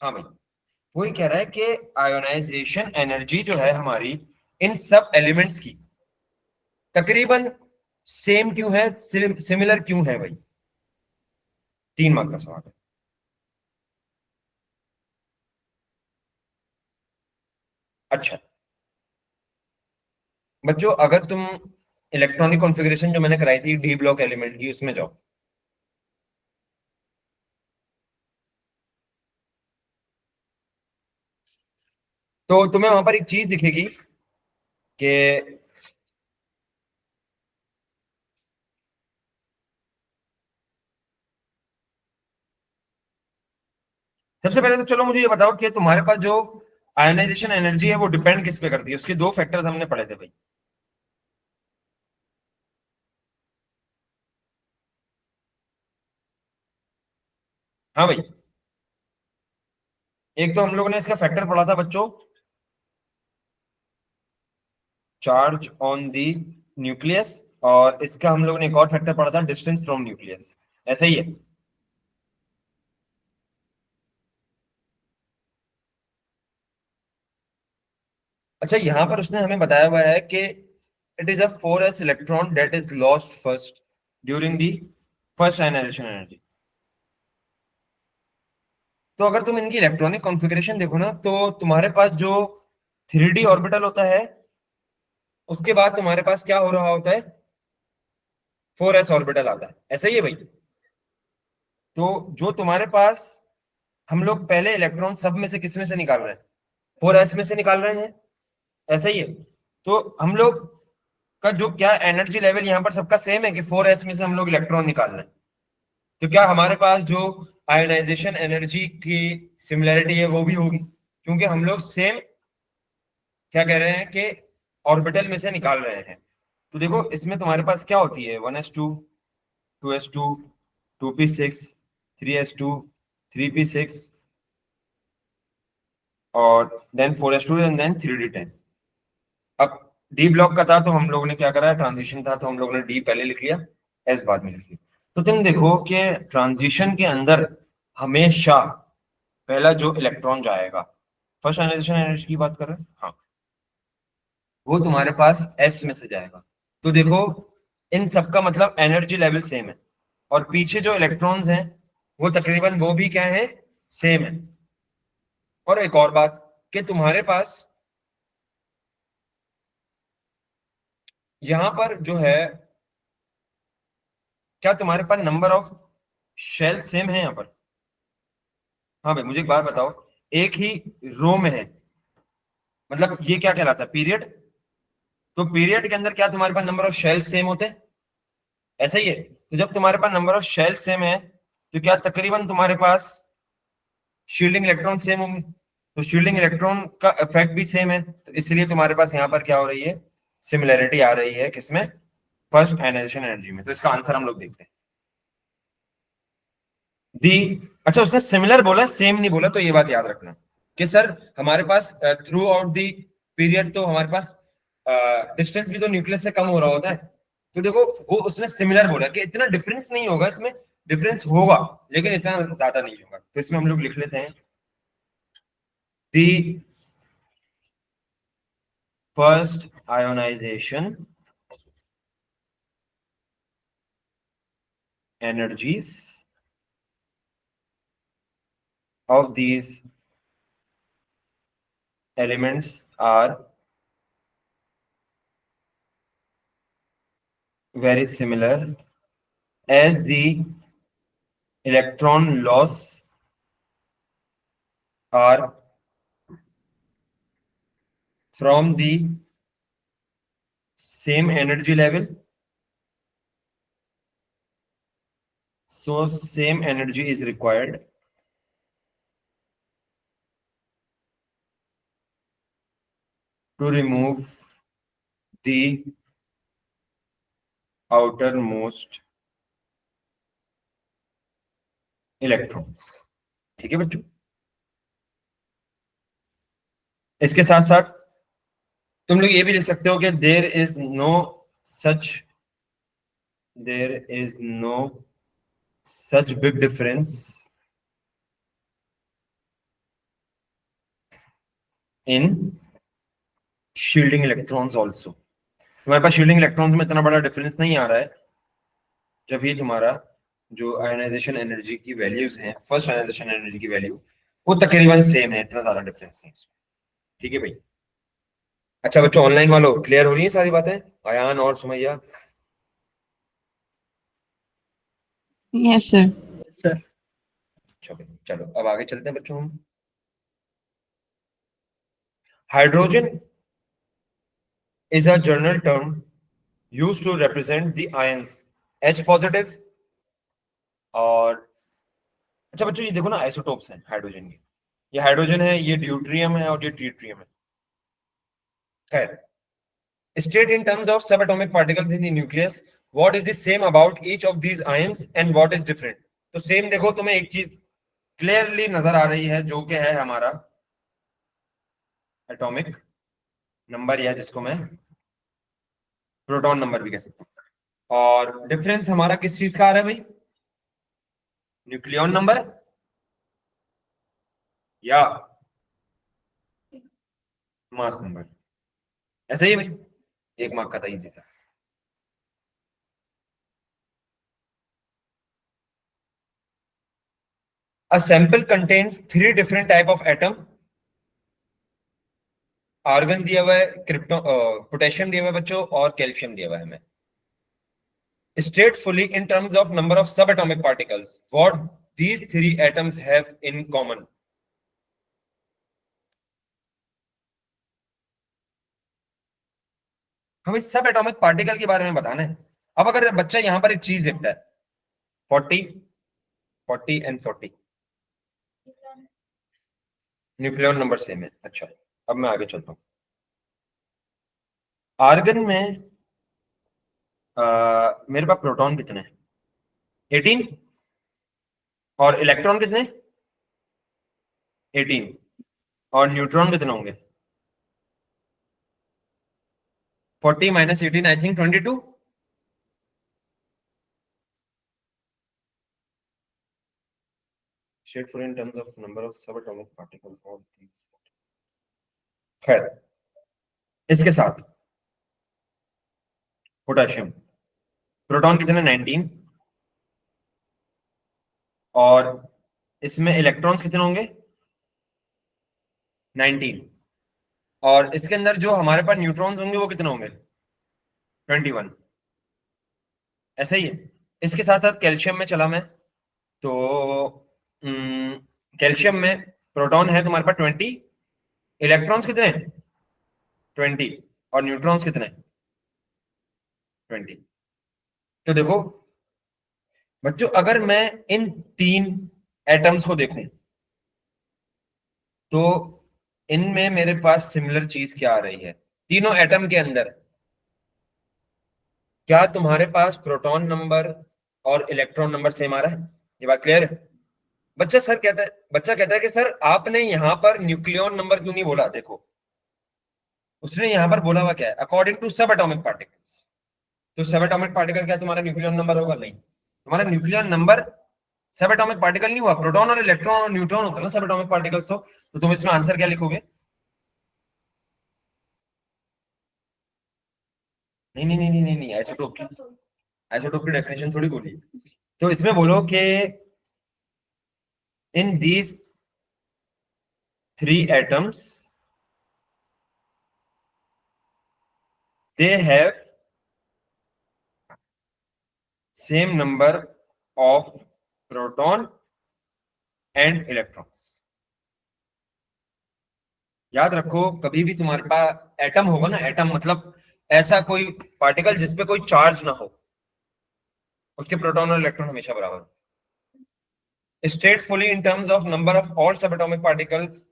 हाँ भाई वही कह रहा है कि ionisation energy जो है हमारी इन सब एलिमेंट्स की तकरीबन सेम क्यों है, सिमिलर क्यों है भाई? 3 मार्क का सवाल है। अच्छा बच्चों अगर तुम इलेक्ट्रॉनिक कॉन्फ़िगरेशन जो मैंने कराई थी डी ब्लॉक एलिमेंट की, उसमें जाओ। तो तुम्हें वहां पर एक चीज दिखेगी कि सबसे पहले तो चलो मुझे ये बताओ कि तुम्हारे पास जो आयोनाइजेशन एनर्जी है वो डिपेंड किस पे करती है। उसके दो फैक्टर्स हमने पढ़े थे भाई। हाँ भाई, एक तो हम लोगों ने इसका फैक्टर पढ़ा था बच्चों, चार्ज ऑन दी न्यूक्लियस, और इसका हम लोगों ने एक और फैक्टर पढ़ा था, डिस्टेंस फ्रॉम न्यूक्लियस। ऐसा ही है। अच्छा, यहां पर उसने हमें बताया हुआ है कि it is a 4s electron that is lost first during the first ionization energy. तो अगर तुम इनकी इलेक्ट्रॉनिक कॉन्फ़िगरेशन देखो ना, तो तुम्हारे पास जो 3d ऑर्बिटल होता है, उसके बाद तुम्हारे पास क्या हो रहा होता है, 4s ऑर्बिटल आता है। ऐसा ही है भाई। तो जो तुम्हारे पास, हम लोग पहले इलेक्ट्रॉन सब में से किस में से निकाल रहे हैं, 4s में से निकाल रहे हैं। ऐसा ही है। तो हम लोग का जो क्या एनर्जी लेवल यहाँ पर सबका सेम है कि 4s में से हम लोग इलेक्ट्रॉन निकाल रहे हैं। तो क्या हमारे पास जो आयोनाइजेशन एनर्जी की सिमिलैरिटी है वो भी होगी, क्योंकि हम लोग सेम क्या कह रहे हैं कि ऑर्बिटल में से निकाल रहे हैं। तो देखो इसमें तुम्हारे पास क्या होती है, 1s2, 2s2, 2p6, 3s2, 3p6, और then 4s2 and then 3d10। अब डी ब्लॉक का था तो हम लोगों ने क्या करा, ट्रांजिशन था तो हम लोगों ने डी पहले लिख लिया, एस बाद में लिख लिया। तो तुम देखो कि ट्रांजिशन के अंदर हमेशा पहला जो इलेक्ट्रॉन जाएगा, फर्स्ट आयनाइजेशन एनर्जी की बात कर रहे हैं, हाँ, वो तुम्हारे पास एस में से जाएगा। तो देखो इन सबका मतलब एनर्जी लेवल सेम है, और पीछे जो इलेक्ट्रॉन्स हैं वो तकरीबन वो भी क्या है, सेम है। और एक और बात कि तुम्हारे पास यहां पर जो है, क्या तुम्हारे पास नंबर ऑफ शेल सेम है यहाँ पर? हाँ भाई, मुझे एक बात बताओ, एक ही रो में है, मतलब ये क्या कहलाता है, पीरियड। तो पीरियड के अंदर क्या तुम्हारे पास नंबर ऑफ शेल सेम होते हैं? ऐसा ही है। तो जब तुम्हारे पास नंबर ऑफ शेल सेम है, तो क्या तकरीबन तुम्हारे पास शील्डिंग इलेक्ट्रॉन सेम होंगे? तो शील्डिंग इलेक्ट्रॉन का इफेक्ट भी सेम है, तो इसलिए तुम्हारे पास यहाँ पर क्या हो रही है, सिमिलैरिटी आ रही है किसमें, फर्स्ट आयनाइजेशन एनर्जी में। तो इसका आंसर हम लोग देखते हैं, दी। अच्छा, उसने सिमिलर बोला, सेम नहीं बोला, तो ये बात याद रखना कि सर हमारे pass through out the period तो हमारे पास डिस्टेंस भी तो न्यूक्लियस से कम हो रहा होता है। तो देखो वो उसने सिमिलर बोला कि इतना डिफरेंस नहीं होगा इसमें, डिफरेंस होगा लेकिन इतना ज्यादा नहीं होगा। तो इसमें हम लोग लिख लेते हैं, the first ionization energies of these elements are very similar as the electron loss are from the same energy level, so same energy is required to remove the outermost electrons। ठीक है बच्चों, इसके साथ साथ तुम लोग ये भी लिख सकते हो कि there is no such big difference in shielding electrons also. तुम्हारे पास शील्डिंग इलेक्ट्रॉन्स में इतना बड़ा डिफरेंस नहीं आ रहा है, जब ये तुम्हारा जो आयनाइजेशन एनर्जी की वैल्यूज हैं, फर्स्ट आयनाइजेशन एनर्जी की वैल्यू वो तकरीबन सेम है, इतना ज्यादा डिफरेंस नहीं है इसमें। ठीक है भाई। अच्छा बच्चों, ऑनलाइन वालों क्लियर हो रही है सारी बातें, अयान और सुमैया? Yes sir. सर चलो चलो अब आगे चलते हैं बच्चों हम। Hydrogen is a general term used to represent the ions H positive और अच्छा बच्चों ये देखो ना, आइसोटोप्स हैं हाइड्रोजन के, ये हाइड्रोजन है, ये ड्यूट्रियम है और ये ट्रिटियम है। खैर, state in terms of subatomic particles in the nucleus what is the same about each of these ions and what is different। तो सेम देखो, तुम्हें एक चीज क्लियरली नजर आ रही है जो कि है हमारा एटॉमिक नंबर, या जिसको मैं प्रोटॉन नंबर भी कह सकता हूं। और डिफरेंस हमारा किस चीज का आ रहा है भाई? न्यूक्लियॉन नंबर या मास नंबर। ऐसा ही भाई, एक मार्क का था, इजी था। A sample contains 3 different type of atom। Argon दिया हुआ है, क्रिप्टो पोटेशियम दिया हुआ है बच्चों, और कैल्शियम दिया हुआ है हमें। State fully in terms of number of subatomic particles what these 3 atoms have in common। हमें सब एटॉमिक पार्टिकल के बारे में बताना है। अब अगर बच्चा यहां पर एक चीज लिखता है 40 40 एंड 40, न्यूक्लियॉन नंबर सेम है। अच्छा, अब मैं आगे चलता हूं। आर्गन में मेरे पास प्रोटॉन कितने हैं? 18। और इलेक्ट्रॉन कितने? 18। और न्यूट्रॉन कितने होंगे? 40 minus 18 I think 22। Shade for in terms of number of subatomic particles all these। खैर, इसके साथ पोटेशियम, प्रोटॉन कितने? 19। और इसमें इलेक्ट्रॉन्स कितने होंगे? 19। और इसके अंदर जो हमारे पास न्यूट्रॉन्स होंगे वो कितने होंगे? 21। ऐसा ही है। इसके साथ साथ कैल्शियम में चला मैं, तो कैल्शियम में प्रोटॉन है तुम्हारे पास 20, इलेक्ट्रॉन्स कितने? 20। और न्यूट्रॉन्स कितने? 20। तो देखो बच्चों, अगर मैं इन 3 एटम्स को देखूं तो इनमें मेरे पास सिमिलर चीज क्या आ रही है? तीनों एटम के अंदर क्या तुम्हारे पास प्रोटॉन नंबर और इलेक्ट्रॉन नंबर सेम आ रहा है? ये बात क्लियर है? बच्चा कहता है कि सर आपने यहां पर न्यूक्लियॉन नंबर क्यों नहीं बोला? देखो उसने यहां पर बोला हुआ क्या है? अकॉर्डिंग टू सब एटॉमिक पार्टिकल्स। तो सब एटॉमिक पार्टिकल क्या तुम्हारा न्यूक्लियॉन नंबर होगा? नहीं, तुम्हारा न्यूक्लियॉन नंबर सब एटॉमिक पार्टिकल नहीं हुआ, प्रोटॉन और इलेक्ट्रॉन और न्यूट्रॉन होता है ना सब एटॉमिक पार्टिकल्स। तो तुम इसमें आंसर क्या लिखोगे? नहीं नहीं नहीं नहीं नहीं, आइसोटोप की डेफिनेशन थोड़ी बोली। तो इसमें बोलो कि in these 3 atoms they have same number of proton and electrons। याद रखो, कभी भी तुम्हारे पास एटम होगा ना, एटम मतलब ऐसा कोई पार्टिकल जिसपे कोई चार्ज ना हो, उसके प्रोटॉन और इलेक्ट्रॉन हमेशा बराबर। State fully in terms of number of all subatomic particles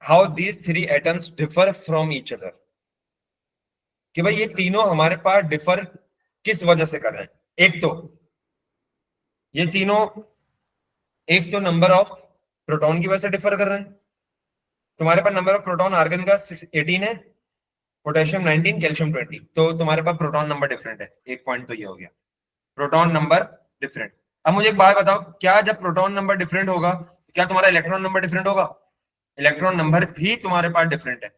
how these 3 atoms differ from each other. कि भाई ये तीनों हमारे पास डिफर किस वजह से कर रहे हैं? एक तो ये तीनों, एक तो नंबर ऑफ प्रोटॉन की वजह से डिफर कर रहे हैं। तुम्हारे पास नंबर ऑफ प्रोटॉन आर्गन का 18 है, पोटेशियम 19, कैल्शियम 20, तो तुम्हारे पास प्रोटॉन नंबर डिफरेंट है। एक पॉइंट तो ये हो गया, प्रोटॉन नंबर डिफरेंट। अब मुझे एक बात बताओ, क्या जब प्रोटॉन नंबर डिफरेंट होगा क्या तुम्हारा इलेक्ट्रॉन नंबर डिफरेंट होगा? इलेक्ट्रॉन नंबर भी तुम्हारे पास डिफरेंट है।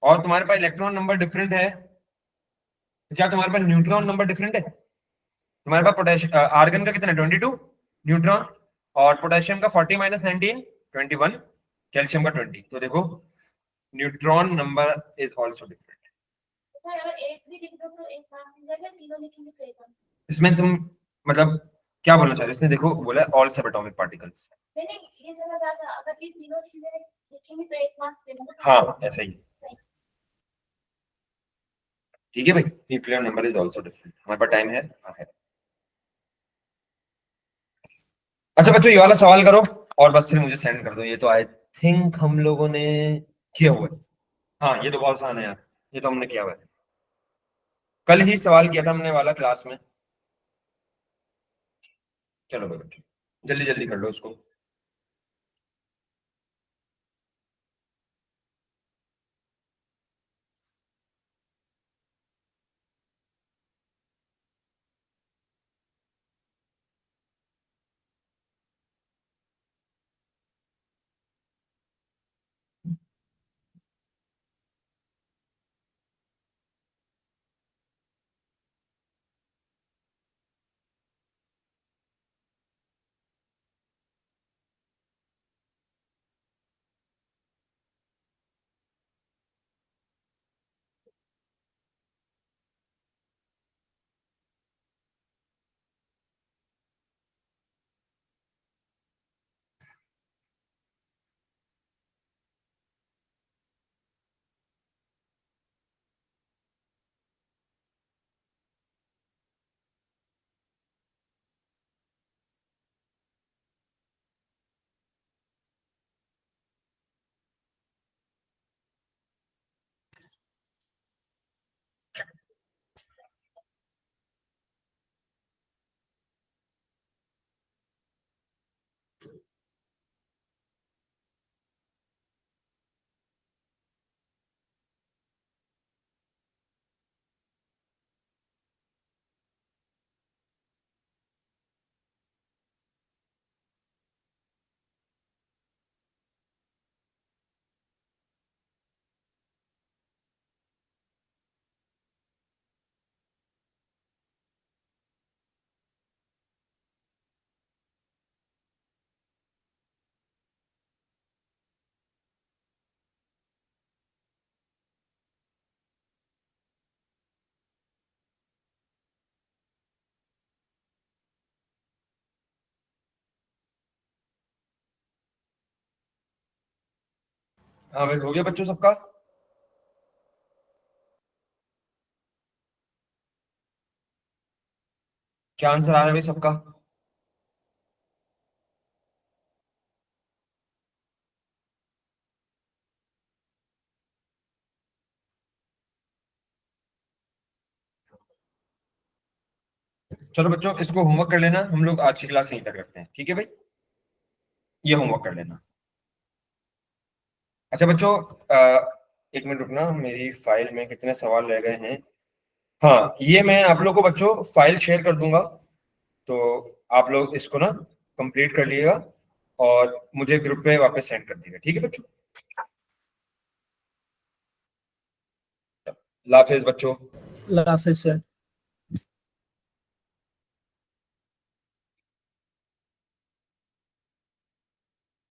और तुम्हारे पास इलेक्ट्रॉन नंबर डिफरेंट है तो क्या तुम्हारे पास न्यूट्रॉन नंबर डिफरेंट है? तुम्हारे पास पोटेशियम आर्गन का कितना है? 22 न्यूट्रॉन, और पोटेशियम का 40 माइनस 19 21, कैल्शियम का 20। तो देखो neutron number is also different. Sir अगर एक भी लिख दो तो एक मार्क मिल जाएगा, तीनों लिखेंगे तो एक मार्क। इसमें तुम मतलब क्या बोलना चाह रहे हो? इसने देखो बोला ऑल सब एटॉमिक पार्टिकल्स। नहीं नहीं, ये समझ आता, अगर ये तीनों चीजें लिखेंगे तो एक मार्क देना। हाँ ऐसा ही, ठीक है भाई। Nuclear number is also different. हमारे पास टाइम है? हाँ है। अच्छा बच्चों ये वाला सवाल करो और बस फिर मुझे सेंड कर दो। ये तो आई थिंक हम लोगों ने किया हुआ है। हाँ ये तो बहुत आसान है यार, ये तो हमने किया हुआ है, कल ही सवाल किया था हमने वाला क्लास में। चलो भाई बच्चों जल्दी जल्दी कर लो उसको। हाँ भाई हो गया बच्चों सबका? क्या आंसर आ रहा है भाई सबका? चलो बच्चों इसको होमवर्क कर लेना, हम लोग आज की क्लास यहीं तक रखते हैं, ठीक है भाई? ये होमवर्क कर लेना। अच्छा बच्चों एक मिनट रुकना, मेरी फाइल में कितने सवाल रह गए हैं। हाँ ये मैं आप लोगों को बच्चों फाइल शेयर कर दूंगा, तो आप लोग इसको ना कंप्लीट कर लीजिएगा और मुझे ग्रुप पे वापस सेंड कर दीजिएगा, ठीक है बच्चों? अल्लाह हाफिज बच्चों। अल्लाह हाफिज़ सर।